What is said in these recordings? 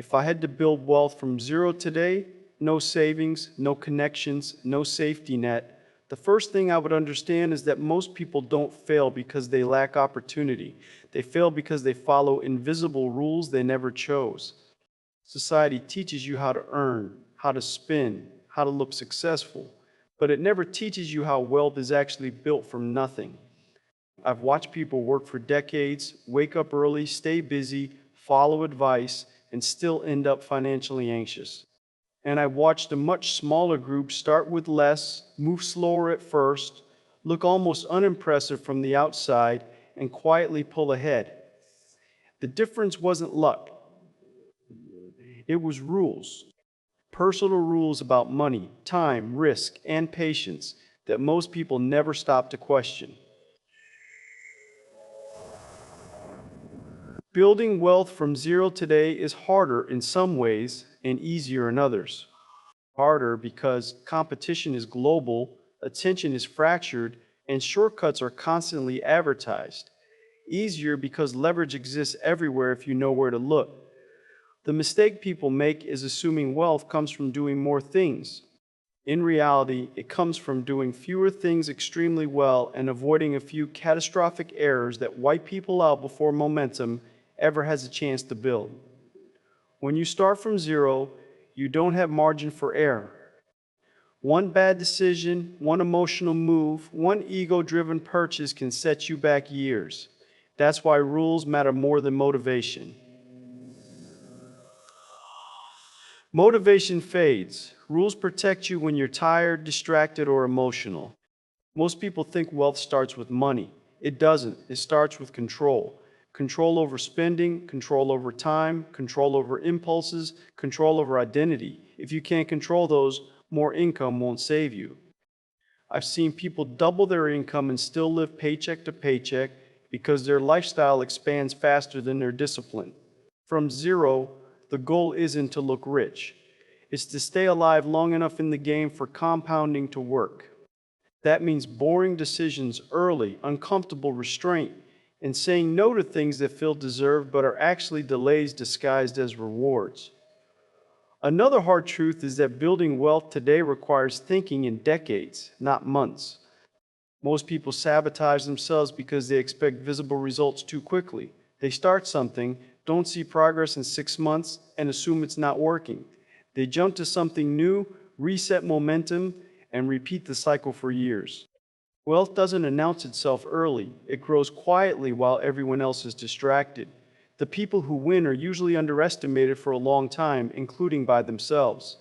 If I had to build wealth from zero today, no savings, no connections, no safety net, the first thing I would understand is that most people don't fail because they lack opportunity. They fail because they follow invisible rules they never chose. Society teaches you how to earn, how to spend, how to look successful, but it never teaches you how wealth is actually built from nothing. I've watched people work for decades, wake up early, stay busy, follow advice, and still end up financially anxious. And I've watched a much smaller group start with less, move slower at first, look almost unimpressive from the outside, and quietly pull ahead. The difference wasn't luck, it was rules. Personal rules about money, time, risk, and patience that most people never stop to question. Building wealth from zero today is harder in some ways and easier in others. Harder because competition is global, attention is fractured, and shortcuts are constantly advertised. Easier because leverage exists everywhere if you know where to look. The mistake people make is assuming wealth comes from doing more things. In reality, it comes from doing fewer things extremely well and avoiding a few catastrophic errors that wipe people out before momentum ever has a chance to build. When you start from zero, you don't have margin for error. One bad decision, one emotional move, one ego-driven purchase can set you back years. That's why rules matter more than motivation. Motivation fades. Rules protect you when you're tired, distracted, or emotional. Most people think wealth starts with money. It doesn't. It starts with control. Control over spending, control over time, control over impulses, control over identity. If you can't control those, more income won't save you. I've seen people double their income and still live paycheck to paycheck because their lifestyle expands faster than their discipline. From zero, the goal isn't to look rich. It's to stay alive long enough in the game for compounding to work. That means boring decisions early, uncomfortable restraint, and saying no to things that feel deserved but are actually delays disguised as rewards. Another hard truth is that building wealth today requires thinking in decades, not months. Most people sabotage themselves because they expect visible results too quickly. They start something, don't see progress in 6 months, and assume it's not working. They jump to something new, reset momentum, and repeat the cycle for years. Wealth doesn't announce itself early. It grows quietly while everyone else is distracted. The people who win are usually underestimated for a long time, including by themselves.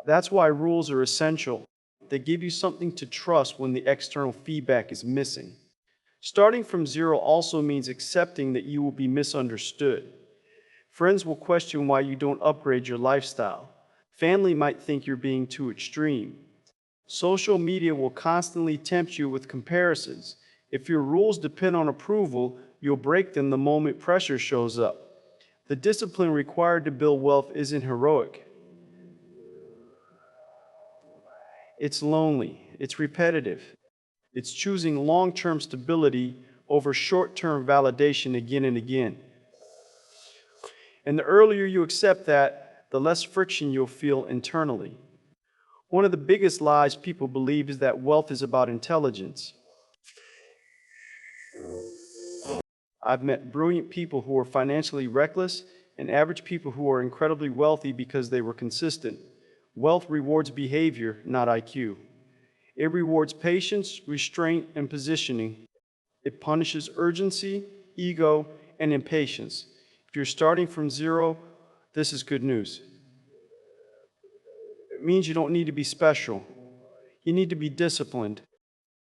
That's why rules are essential. They give you something to trust when the external feedback is missing. Starting from zero also means accepting that you will be misunderstood. Friends will question why you don't upgrade your lifestyle. Family might think you're being too extreme. Social media will constantly tempt you with comparisons. If your rules depend on approval, you'll break them the moment pressure shows up. The discipline required to build wealth isn't heroic. It's lonely. It's repetitive. It's choosing long-term stability over short-term validation again and again. And the earlier you accept that, the less friction you'll feel internally. One of the biggest lies people believe is that wealth is about intelligence. I've met brilliant people who are financially reckless and average people who are incredibly wealthy because they were consistent. Wealth rewards behavior, not IQ. It rewards patience, restraint, and positioning. It punishes urgency, ego, and impatience. If you're starting from zero, this is good news. It means you don't need to be special. You need to be disciplined.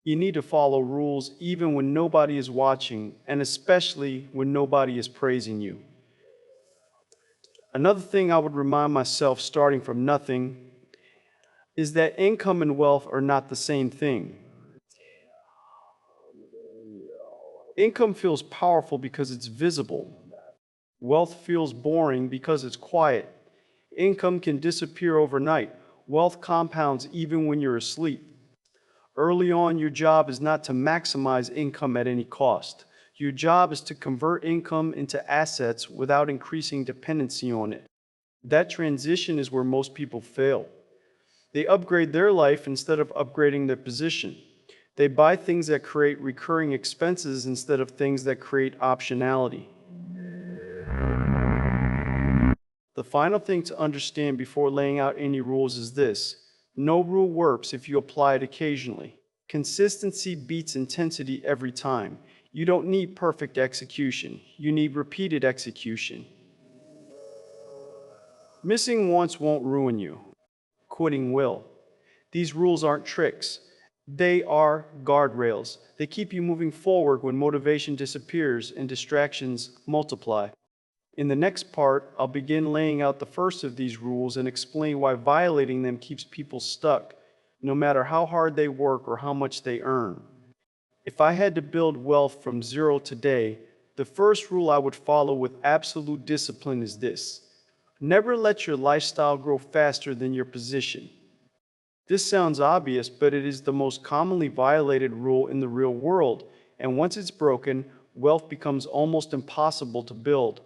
You need to follow rules even when nobody is watching, and especially when nobody is praising you. Another thing I would remind myself starting from nothing is that income and wealth are not the same thing. Income feels powerful because it's visible. Wealth feels boring because it's quiet. Income can disappear overnight. Wealth compounds even when you're asleep. Early on, your job is not to maximize income at any cost. Your job is to convert income into assets without increasing dependency on it. That transition is where most people fail. They upgrade their life instead of upgrading their position. They buy things that create recurring expenses instead of things that create optionality. The final thing to understand before laying out any rules is this: no rule works if you apply it occasionally. Consistency beats intensity every time. You don't need perfect execution. You need repeated execution. Missing once won't ruin you. Quitting will. These rules aren't tricks. They are guardrails. They keep you moving forward when motivation disappears and distractions multiply. In the next part, I'll begin laying out the first of these rules and explain why violating them keeps people stuck, no matter how hard they work or how much they earn. If I had to build wealth from zero today, the first rule I would follow with absolute discipline is this: never let your lifestyle grow faster than your position. This sounds obvious, but it is the most commonly violated rule in the real world, and once it's broken, wealth becomes almost impossible to build.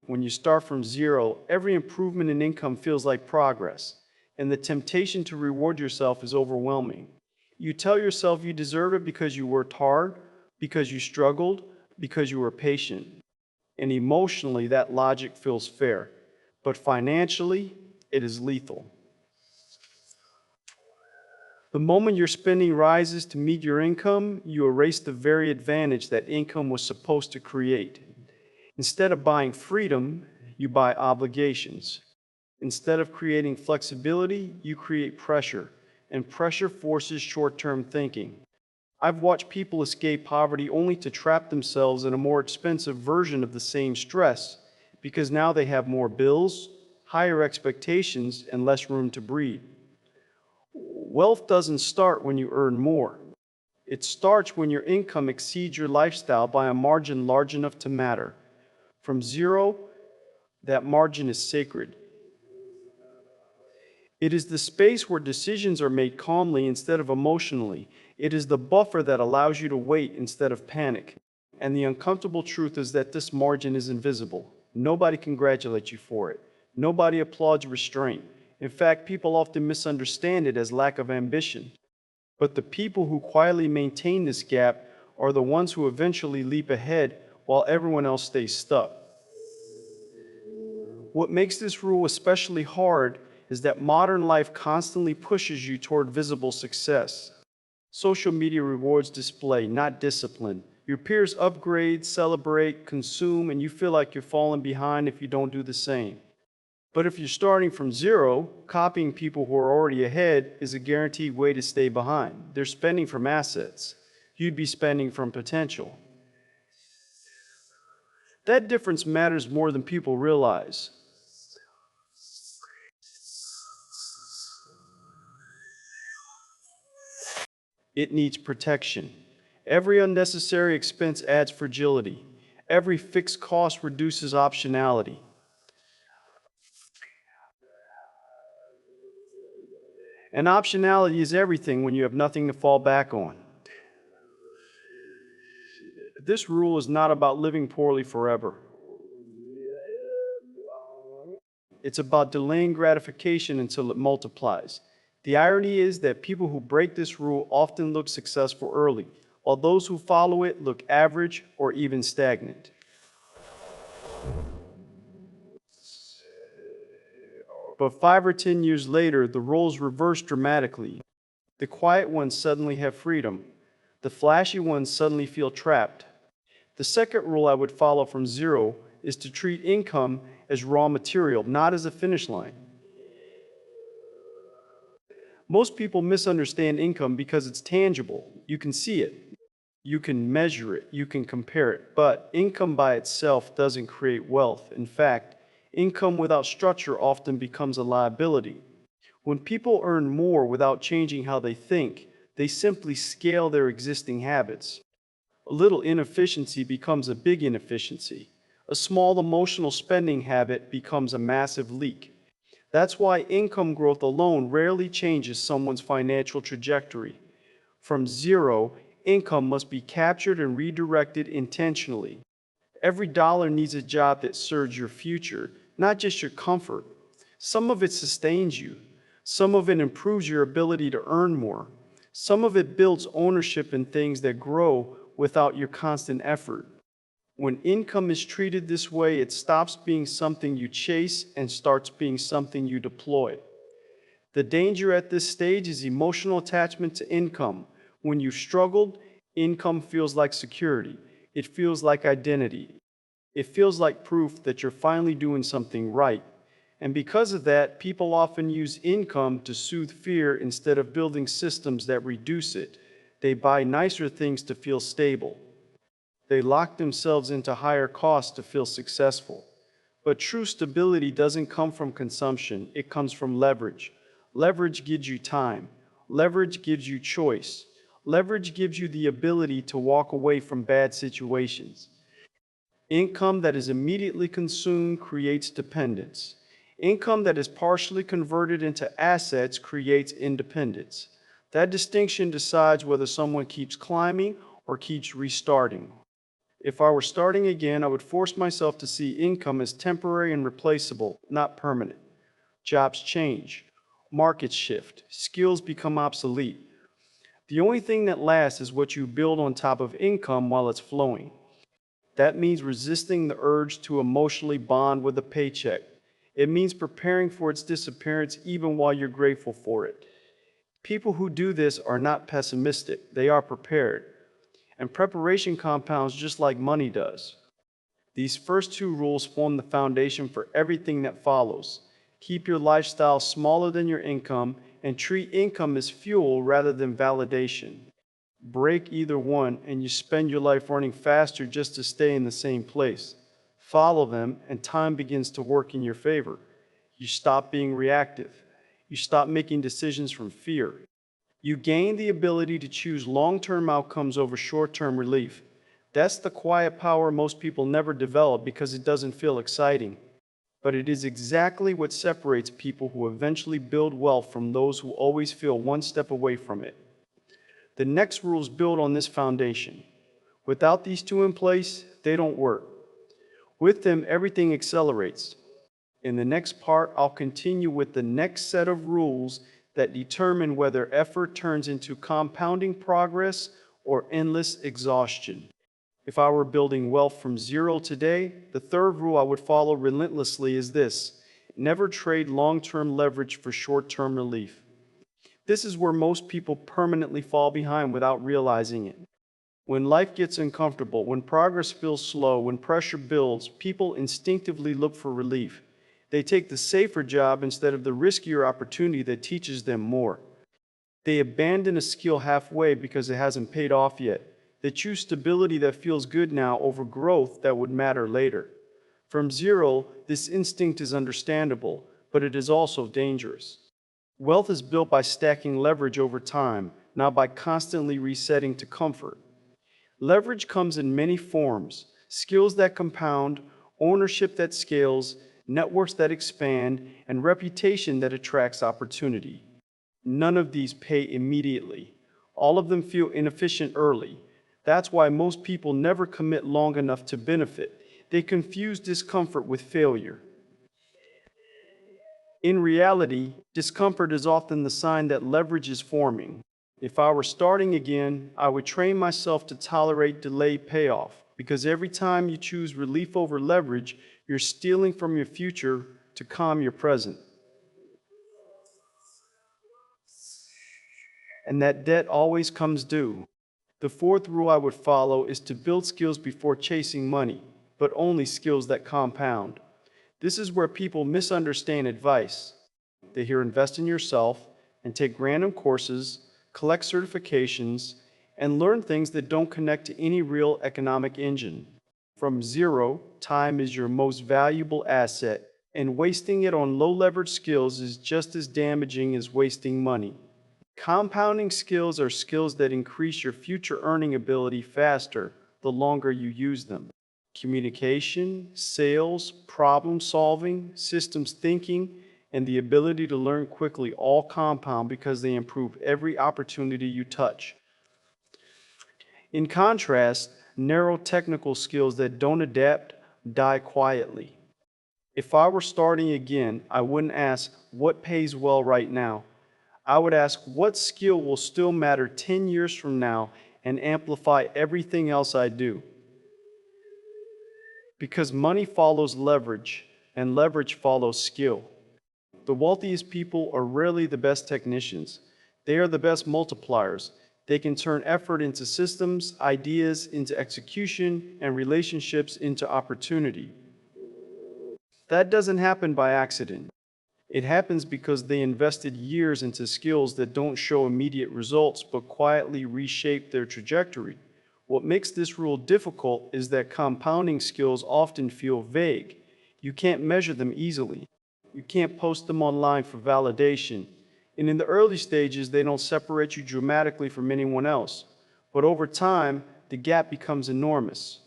When you start from zero, every improvement in income feels like progress, and the temptation to reward yourself is overwhelming. You tell yourself you deserve it because you worked hard, because you struggled, because you were patient. And emotionally, that logic feels fair. But financially, it is lethal. The moment your spending rises to meet your income, you erase the very advantage that income was supposed to create. Instead of buying freedom, you buy obligations. Instead of creating flexibility, you create pressure, and pressure forces short-term thinking. I've watched people escape poverty only to trap themselves in a more expensive version of the same stress, because now they have more bills, higher expectations, and less room to breathe. Wealth doesn't start when you earn more. It starts when your income exceeds your lifestyle by a margin large enough to matter. From zero, that margin is sacred. It is the space where decisions are made calmly instead of emotionally. It is the buffer that allows you to wait instead of panic. And the uncomfortable truth is that this margin is invisible. Nobody congratulates you for it. Nobody applauds restraint. In fact, people often misunderstand it as lack of ambition. But the people who quietly maintain this gap are the ones who eventually leap ahead while everyone else stays stuck. What makes this rule especially hard is that modern life constantly pushes you toward visible success. Social media rewards display, not discipline. Your peers upgrade, celebrate, consume, and you feel like you're falling behind if you don't do the same. But if you're starting from zero, copying people who are already ahead is a guaranteed way to stay behind. They're spending from assets. You'd be spending from potential. That difference matters more than people realize. It needs protection. Every unnecessary expense adds fragility. Every fixed cost reduces optionality. And optionality is everything when you have nothing to fall back on. This rule is not about living poorly forever. It's about delaying gratification until it multiplies. The irony is that people who break this rule often look successful early, while those who follow it look average or even stagnant. But 5 or 10 years later, the roles reverse dramatically. The quiet ones suddenly have freedom. The flashy ones suddenly feel trapped. The second rule I would follow from zero is to treat income as raw material, not as a finish line. Most people misunderstand income because it's tangible. You can see it, you can measure it, you can compare it. But income by itself doesn't create wealth. In fact, income without structure often becomes a liability. When people earn more without changing how they think, they simply scale their existing habits. A little inefficiency becomes a big inefficiency. A small emotional spending habit becomes a massive leak. That's why income growth alone rarely changes someone's financial trajectory. From zero, income must be captured and redirected intentionally. Every dollar needs a job that serves your future, not just your comfort. Some of it sustains you. Some of it improves your ability to earn more. Some of it builds ownership in things that grow without your constant effort. When income is treated this way, it stops being something you chase and starts being something you deploy. The danger at this stage is emotional attachment to income. When you've struggled, income feels like security. It feels like identity. It feels like proof that you're finally doing something right. And because of that, people often use income to soothe fear instead of building systems that reduce it. They buy nicer things to feel stable. They lock themselves into higher costs to feel successful. But true stability doesn't come from consumption, it comes from leverage. Leverage gives you time. Leverage gives you choice. Leverage gives you the ability to walk away from bad situations. Income that is immediately consumed creates dependence. Income that is partially converted into assets creates independence. That distinction decides whether someone keeps climbing or keeps restarting. If I were starting again, I would force myself to see income as temporary and replaceable, not permanent. Jobs change, markets shift, skills become obsolete. The only thing that lasts is what you build on top of income while it's flowing. That means resisting the urge to emotionally bond with a paycheck. It means preparing for its disappearance even while you're grateful for it. People who do this are not pessimistic, they are prepared. And preparation compounds just like money does. These first two rules form the foundation for everything that follows. Keep your lifestyle smaller than your income and treat income as fuel rather than validation. Break either one and you spend your life running faster just to stay in the same place. Follow them and time begins to work in your favor. You stop being reactive. You stop making decisions from fear. You gain the ability to choose long-term outcomes over short-term relief. That's the quiet power most people never develop because it doesn't feel exciting. But it is exactly what separates people who eventually build wealth from those who always feel one step away from it. The next rules build on this foundation. Without these two in place, they don't work. With them, everything accelerates. In the next part, I'll continue with the next set of rules that determine whether effort turns into compounding progress or endless exhaustion. If I were building wealth from zero today, the third rule I would follow relentlessly is this: never trade long-term leverage for short-term relief. This is where most people permanently fall behind without realizing it. When life gets uncomfortable, when progress feels slow, when pressure builds, people instinctively look for relief. They take the safer job instead of the riskier opportunity that teaches them more. They abandon a skill halfway because it hasn't paid off yet. They choose stability that feels good now over growth that would matter later. From zero, this instinct is understandable, but it is also dangerous. Wealth is built by stacking leverage over time, not by constantly resetting to comfort. Leverage comes in many forms: skills that compound, ownership that scales, networks that expand, and reputation that attracts opportunity. None of these pay immediately. All of them feel inefficient early. That's why most people never commit long enough to benefit. They confuse discomfort with failure. In reality, discomfort is often the sign that leverage is forming. If I were starting again, I would train myself to tolerate delayed payoff, because every time you choose relief over leverage, you're stealing from your future to calm your present. And that debt always comes due. The fourth rule I would follow is to build skills before chasing money, but only skills that compound. This is where people misunderstand advice. They hear invest in yourself and take random courses, collect certifications, and learn things that don't connect to any real economic engine. From zero, time is your most valuable asset, and wasting it on low-leverage skills is just as damaging as wasting money. Compounding skills are skills that increase your future earning ability faster the longer you use them. Communication, sales, problem solving, systems thinking, and the ability to learn quickly all compound because they improve every opportunity you touch. In contrast, narrow technical skills that don't adapt die quietly. If I were starting again, I wouldn't ask, what pays well right now? I would ask, what skill will still matter 10 years from now and amplify everything else I do? Because money follows leverage, and leverage follows skill. The wealthiest people are rarely the best technicians. They are the best multipliers. They can turn effort into systems, ideas into execution, and relationships into opportunity. That doesn't happen by accident. It happens because they invested years into skills that don't show immediate results but quietly reshape their trajectory. What makes this rule difficult is that compounding skills often feel vague. You can't measure them easily. You can't post them online for validation. And in the early stages, they don't separate you dramatically from anyone else. But over time, the gap becomes enormous.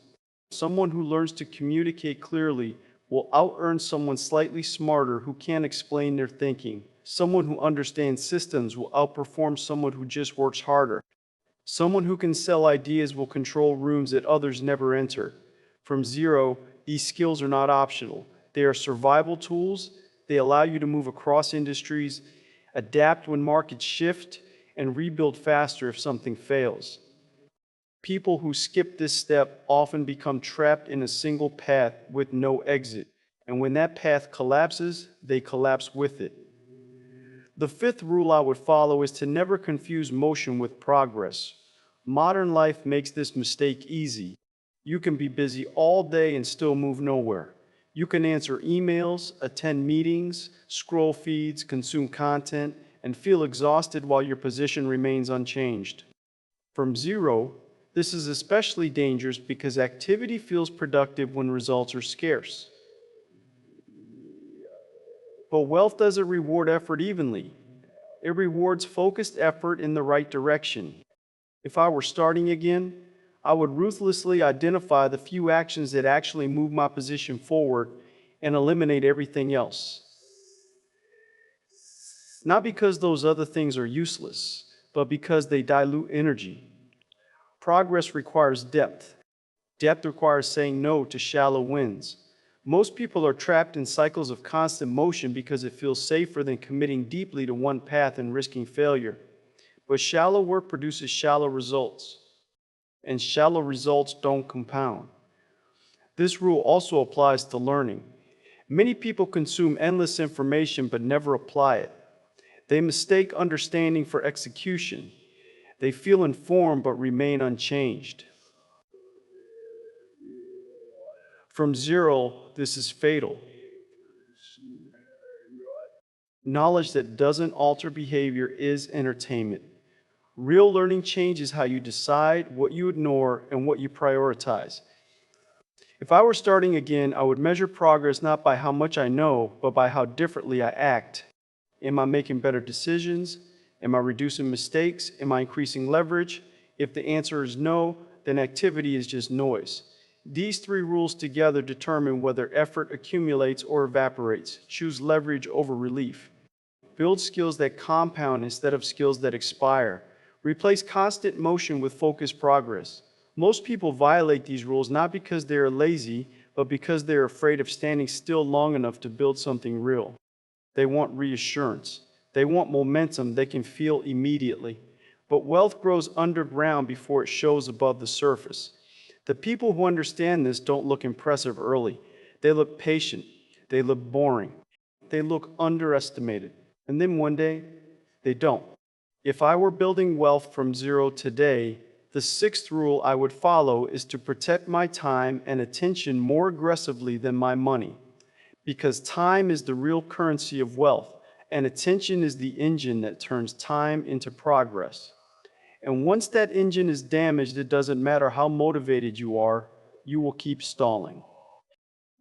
Someone who learns to communicate clearly will out-earn someone slightly smarter who can't explain their thinking. Someone who understands systems will outperform someone who just works harder. Someone who can sell ideas will control rooms that others never enter. From zero, these skills are not optional. They are survival tools. They allow you to move across industries, adapt when markets shift, and rebuild faster if something fails. People who skip this step often become trapped in a single path with no exit. And when that path collapses, they collapse with it. The fifth rule I would follow is to never confuse motion with progress. Modern life makes this mistake easy. You can be busy all day and still move nowhere. You can answer emails, attend meetings, scroll feeds, consume content, and feel exhausted while your position remains unchanged. From zero, this is especially dangerous because activity feels productive when results are scarce. But wealth doesn't reward effort evenly. It rewards focused effort in the right direction. If I were starting again, I would ruthlessly identify the few actions that actually move my position forward and eliminate everything else. Not because those other things are useless, but because they dilute energy. Progress requires depth. Depth requires saying no to shallow wins. Most people are trapped in cycles of constant motion because it feels safer than committing deeply to one path and risking failure. But shallow work produces shallow results, and shallow results don't compound. This rule also applies to learning. Many people consume endless information but never apply it. They mistake understanding for execution. They feel informed but remain unchanged. From zero, this is fatal. Knowledge that doesn't alter behavior is entertainment. Real learning changes how you decide, what you ignore, and what you prioritize. If I were starting again, I would measure progress not by how much I know, but by how differently I act. Am I making better decisions? Am I reducing mistakes? Am I increasing leverage? If the answer is no, then activity is just noise. These three rules together determine whether effort accumulates or evaporates. Choose leverage over relief. Build skills that compound instead of skills that expire. Replace constant motion with focused progress. Most people violate these rules not because they are lazy, but because they are afraid of standing still long enough to build something real. They want reassurance. They want momentum they can feel immediately. But wealth grows underground before it shows above the surface. The people who understand this don't look impressive early. They look patient. They look boring. They look underestimated. And then one day, they don't. If I were building wealth from zero today, the sixth rule I would follow is to protect my time and attention more aggressively than my money. Because time is the real currency of wealth, and attention is the engine that turns time into progress. And once that engine is damaged, it doesn't matter how motivated you are, you will keep stalling.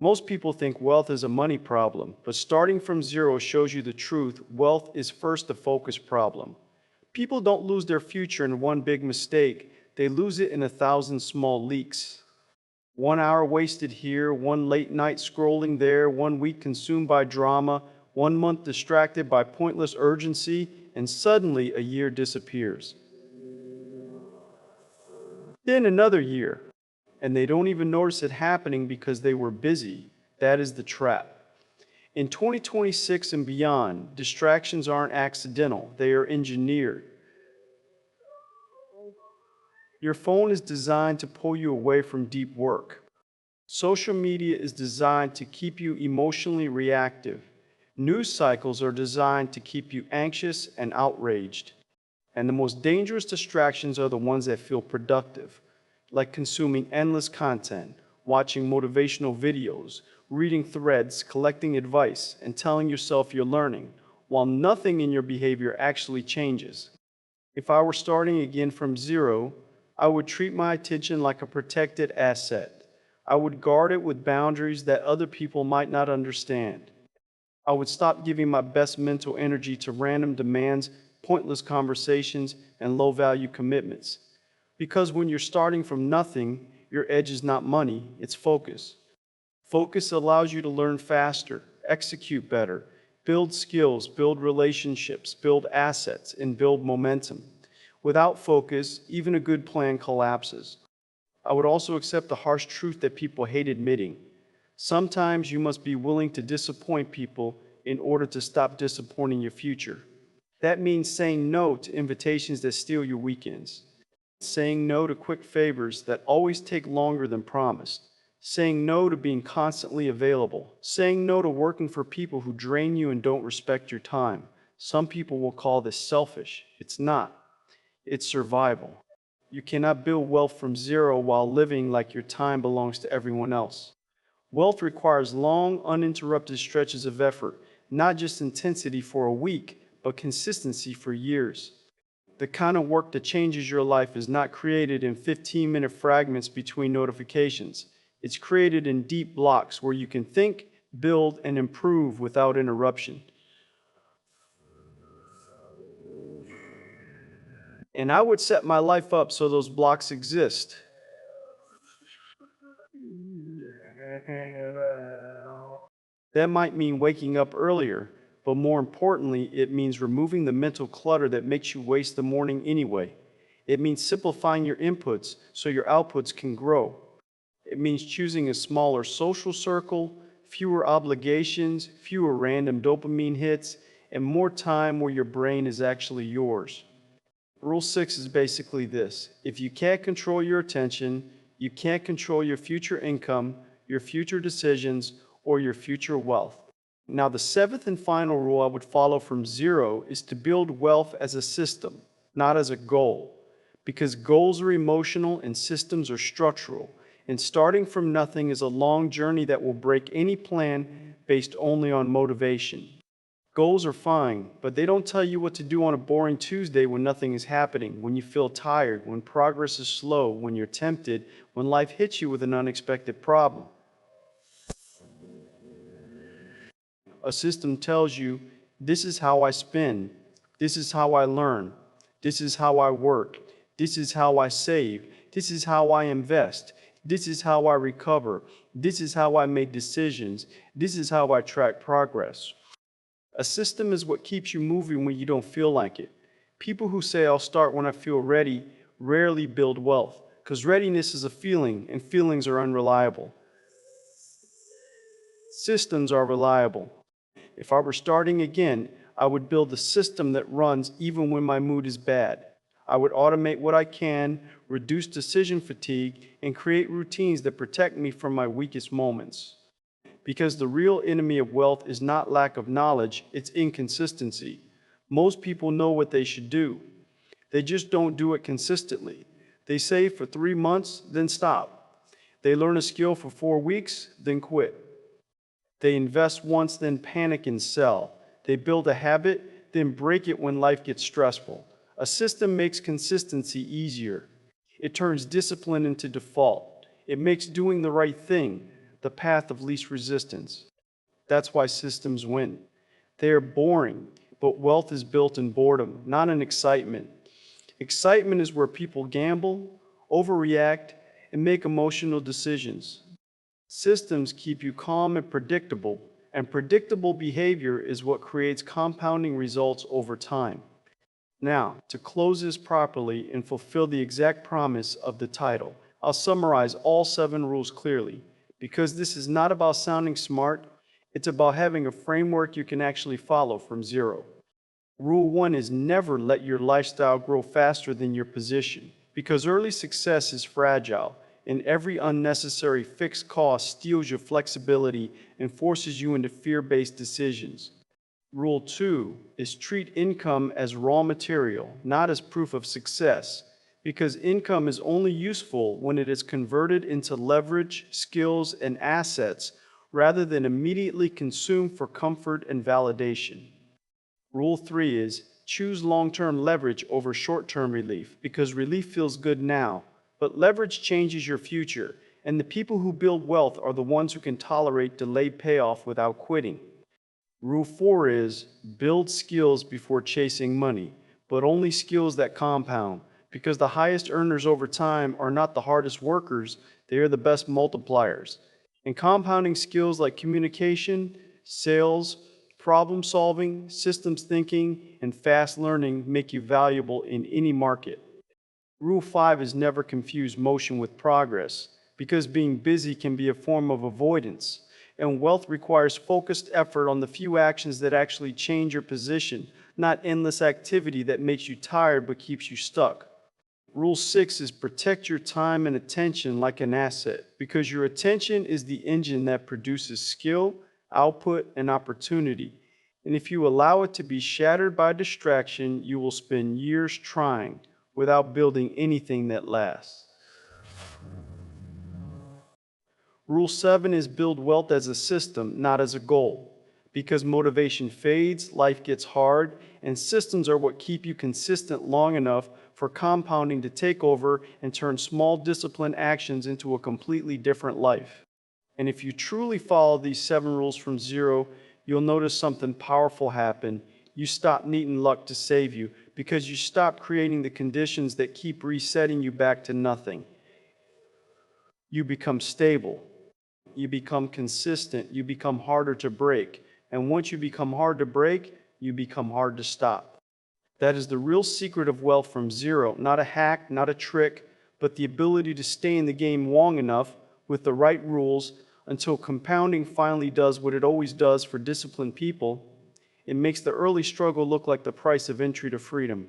Most people think wealth is a money problem, but starting from zero shows you the truth. Wealth is first a focus problem. People don't lose their future in one big mistake. They lose it in 1,000 small leaks. 1 hour wasted here, one late night scrolling there, 1 week consumed by drama, 1 month distracted by pointless urgency, and suddenly a year disappears. Then another year, and they don't even notice it happening because they were busy. That is the trap. In 2026 and beyond, distractions aren't accidental, they are engineered. Your phone is designed to pull you away from deep work. Social media is designed to keep you emotionally reactive. News cycles are designed to keep you anxious and outraged. And the most dangerous distractions are the ones that feel productive, like consuming endless content, watching motivational videos, reading threads, collecting advice, and telling yourself you're learning, while nothing in your behavior actually changes. If I were starting again from zero, I would treat my attention like a protected asset. I would guard it with boundaries that other people might not understand. I would stop giving my best mental energy to random demands, pointless conversations, and low value commitments. Because when you're starting from nothing, your edge is not money, it's focus. Focus allows you to learn faster, execute better, build skills, build relationships, build assets, and build momentum. Without focus, even a good plan collapses. I would also accept the harsh truth that people hate admitting. Sometimes you must be willing to disappoint people in order to stop disappointing your future. That means saying no to invitations that steal your weekends, saying no to quick favors that always take longer than promised, saying no to being constantly available, saying no to working for people who drain you and don't respect your time. Some people will call this selfish. It's not. It's survival. You cannot build wealth from zero while living like your time belongs to everyone else. Wealth requires long, uninterrupted stretches of effort, not just intensity for a week, but consistency for years. The kind of work that changes your life is not created in 15-minute fragments between notifications. It's created in deep blocks where you can think, build, and improve without interruption. And I would set my life up so those blocks exist. That might mean waking up earlier, but more importantly, it means removing the mental clutter that makes you waste the morning anyway. It means simplifying your inputs so your outputs can grow. It means choosing a smaller social circle, fewer obligations, fewer random dopamine hits, and more time where your brain is actually yours. Rule 6 is basically this: if you can't control your attention, you can't control your future income, your future decisions, or your future wealth. Now, the seventh and final rule I would follow from zero is to build wealth as a system, not as a goal. Because goals are emotional and systems are structural. And starting from nothing is a long journey that will break any plan based only on motivation. Goals are fine, but they don't tell you what to do on a boring Tuesday when nothing is happening, when you feel tired, when progress is slow, when you're tempted, when life hits you with an unexpected problem. A system tells you, this is how I spend, this is how I learn, this is how I work, this is how I save, this is how I invest, this is how I recover, this is how I make decisions, this is how I track progress. A system is what keeps you moving when you don't feel like it. People who say, I'll start when I feel ready, rarely build wealth, because readiness is a feeling, and feelings are unreliable. Systems are reliable. If I were starting again, I would build a system that runs even when my mood is bad. I would automate what I can, reduce decision fatigue, and create routines that protect me from my weakest moments. Because the real enemy of wealth is not lack of knowledge, it's inconsistency. Most people know what they should do. They just don't do it consistently. They save for 3 months, then stop. They learn a skill for 4 weeks, then quit. They invest once, then panic and sell. They build a habit, then break it when life gets stressful. A system makes consistency easier. It turns discipline into default. It makes doing the right thing the path of least resistance. That's why systems win. They are boring, but wealth is built in boredom, not in excitement. Excitement is where people gamble, overreact, and make emotional decisions. Systems keep you calm and predictable behavior is what creates compounding results over time. Now, to close this properly and fulfill the exact promise of the title, I'll summarize all 7 rules clearly, because this is not about sounding smart, it's about having a framework you can actually follow from zero. Rule 1 is never let your lifestyle grow faster than your position, because early success is fragile, and every unnecessary fixed cost steals your flexibility and forces you into fear-based decisions. Rule 2 is treat income as raw material, not as proof of success, because income is only useful when it is converted into leverage, skills, and assets rather than immediately consumed for comfort and validation. Rule 3 is choose long-term leverage over short-term relief, because relief feels good now, but leverage changes your future, and the people who build wealth are the ones who can tolerate delayed payoff without quitting. Rule 4 is build skills before chasing money, but only skills that compound, because the highest earners over time are not the hardest workers, they are the best multipliers. And compounding skills like communication, sales, problem solving, systems thinking, and fast learning make you valuable in any market. Rule 5 is never confuse motion with progress, because being busy can be a form of avoidance, and wealth requires focused effort on the few actions that actually change your position, not endless activity that makes you tired but keeps you stuck. Rule 6 is protect your time and attention like an asset, because your attention is the engine that produces skill, output, and opportunity. And if you allow it to be shattered by distraction, you will spend years trying without building anything that lasts. Rule 7 is build wealth as a system, not as a goal. Because motivation fades, life gets hard, and systems are what keep you consistent long enough for compounding to take over and turn small disciplined actions into a completely different life. And if you truly follow these 7 rules from zero, you'll notice something powerful happen. You stop needing luck to save you, because you stop creating the conditions that keep resetting you back to nothing. You become stable. You become consistent. You become harder to break. And once you become hard to break, you become hard to stop. That is the real secret of wealth from zero. Not a hack, not a trick, but the ability to stay in the game long enough with the right rules until compounding finally does what it always does for disciplined people. It makes the early struggle look like the price of entry to freedom.